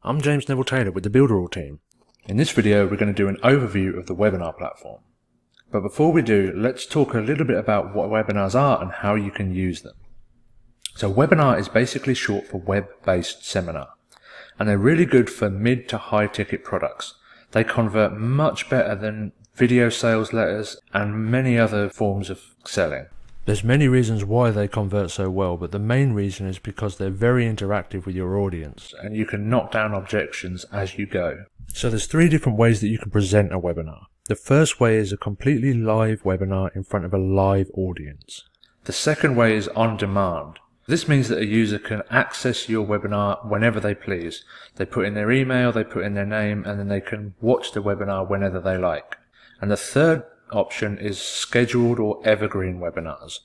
I'm James Neville Taylor with the Builderall team. In this video we're going to do an overview of the webinar platform. But before we do, let's talk a little bit about what webinars are and how you can use them. So webinar is basically short for web-based seminar, and they're really good for mid to high ticket products. They convert much better than video sales letters and many other forms of selling. There's many reasons why they convert so well, but the main reason is because they're very interactive with your audience and you can knock down objections as you go. So there's 3 different ways that you can present a webinar. The first way is a completely live webinar in front of a live audience. The second way is on demand. This means that a user can access your webinar whenever they please. They put in their email, they put in their name, and then they can watch the webinar whenever they like. And the third option is scheduled or evergreen webinars,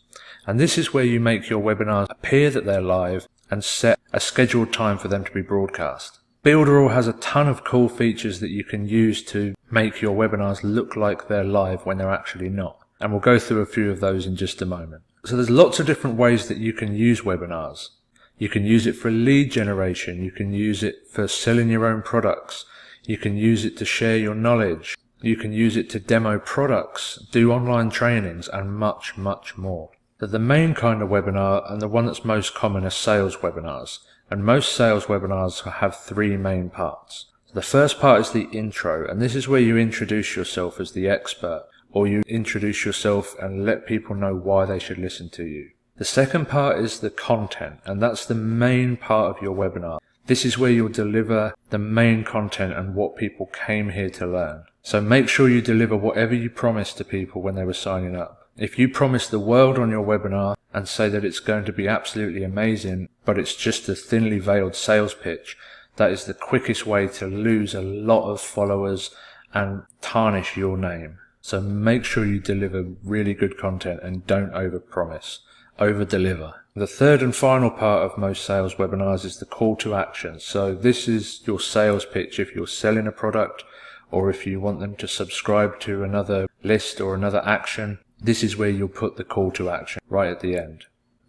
and this is where you make your webinars appear that they're live and set a scheduled time for them to be broadcast. Builderall has a ton of cool features that you can use to make your webinars look like they're live when they're actually not, and we'll go through a few of those in just a moment. So there's lots of different ways that you can use webinars. You can use it for lead generation, you can use it for selling your own products, you can use it to share your knowledge, you can use it to demo products, do online trainings, and much, much more. But the main kind of webinar, and the one that's most common, are sales webinars. And most sales webinars have 3 main parts. The first part is the intro, and this is where you introduce yourself as the expert, or you introduce yourself and let people know why they should listen to you. The second part is the content, and that's the main part of your webinar. This is where you'll deliver the main content and what people came here to learn. So make sure you deliver whatever you promised to people when they were signing up. If you promise the world on your webinar and say that it's going to be absolutely amazing, but it's just a thinly veiled sales pitch, that is the quickest way to lose a lot of followers and tarnish your name. So make sure you deliver really good content and don't overpromise, over-deliver. The third and final part of most sales webinars is the call to action. So this is your sales pitch if you're selling a product, or if you want them to subscribe to another list or another action. This is where you'll put the call to action right at the end.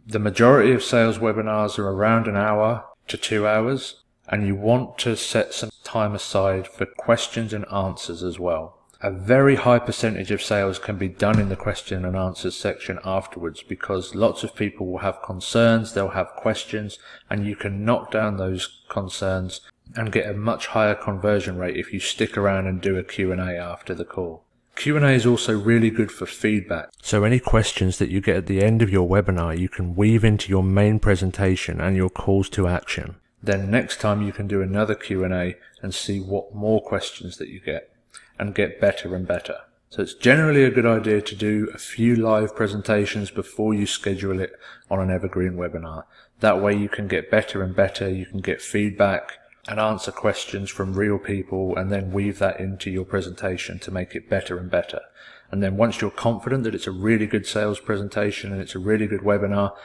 The majority of sales webinars are around an hour to 2 hours, and you want to set some time aside for questions and answers as well. A very high percentage of sales can be done in the question and answers section afterwards, because lots of people will have concerns, they'll have questions, and you can knock down those concerns and get a much higher conversion rate if you stick around and do a Q&A after the call. Q&A is also really good for feedback. So any questions that you get at the end of your webinar, you can weave into your main presentation and your calls to action. Then next time you can do another Q&A and see what more questions that you get, and get better and better. So it's generally a good idea to do a few live presentations before you schedule it on an evergreen webinar. That way you can get better and better, you can get feedback and answer questions from real people, and then weave that into your presentation to make it better and better. And then once you're confident that it's a really good sales presentation and it's a really good webinar,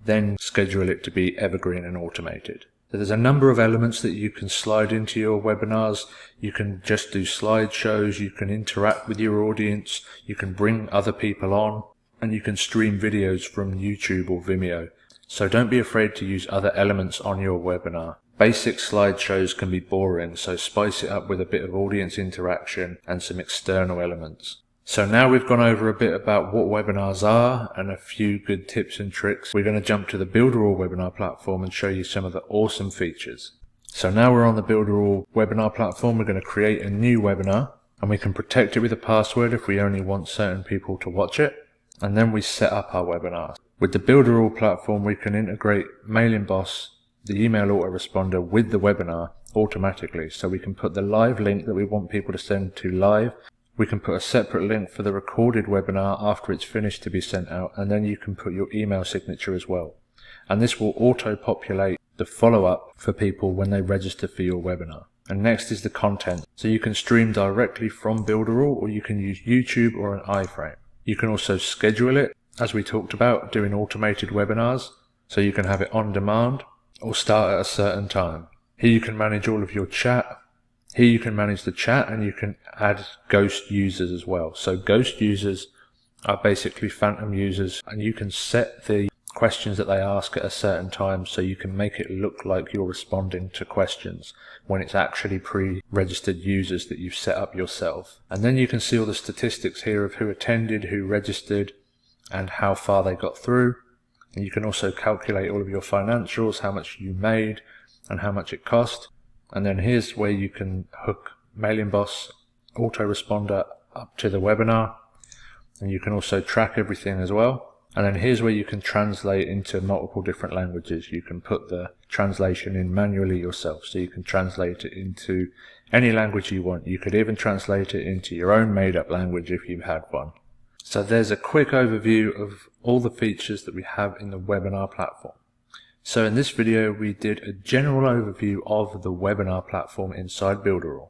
then schedule it to be evergreen and automated. So there's a number of elements that you can slide into your webinars. You can just do slideshows, you can interact with your audience, you can bring other people on, and you can stream videos from YouTube or Vimeo. So don't be afraid to use other elements on your webinar. Basic slideshows can be boring, so spice it up with a bit of audience interaction and some external elements. So now we've gone over a bit about what webinars are and a few good tips and tricks. We're going to jump to the Builderall webinar platform and show you some of the awesome features. So now we're on the Builderall webinar platform. We're going to create a new webinar, and we can protect it with a password if we only want certain people to watch it. And then we set up our webinar. With the Builderall platform, we can integrate Mailing Boss, the email autoresponder, with the webinar automatically. So we can put the live link that we want people to send to live. We can put a separate link for the recorded webinar after it's finished to be sent out, and then you can put your email signature as well. And this will auto-populate the follow-up for people when they register for your webinar. And next is the content. So you can stream directly from Builderall, or you can use YouTube or an iframe. You can also schedule it, as we talked about, doing automated webinars. So you can have it on demand or start at a certain time. Here you can manage all of your chat. Here you can manage the chat, and you can add ghost users as well. So ghost users are basically phantom users, and you can set the questions that they ask at a certain time, so you can make it look like you're responding to questions when it's actually pre-registered users that you've set up yourself. And then you can see all the statistics here of who attended, who registered, and how far they got through. And you can also calculate all of your financials, how much you made and how much it cost. And then here's where you can hook Mailing Boss autoresponder up to the webinar, and you can also track everything as well. And then here's where you can translate into multiple different languages. You can put the translation in manually yourself, so you can translate it into any language you want. You could even translate it into your own made-up language if you had one. So there's a quick overview of all the features that we have in the webinar platform. So in this video we did a general overview of the webinar platform inside Builderall.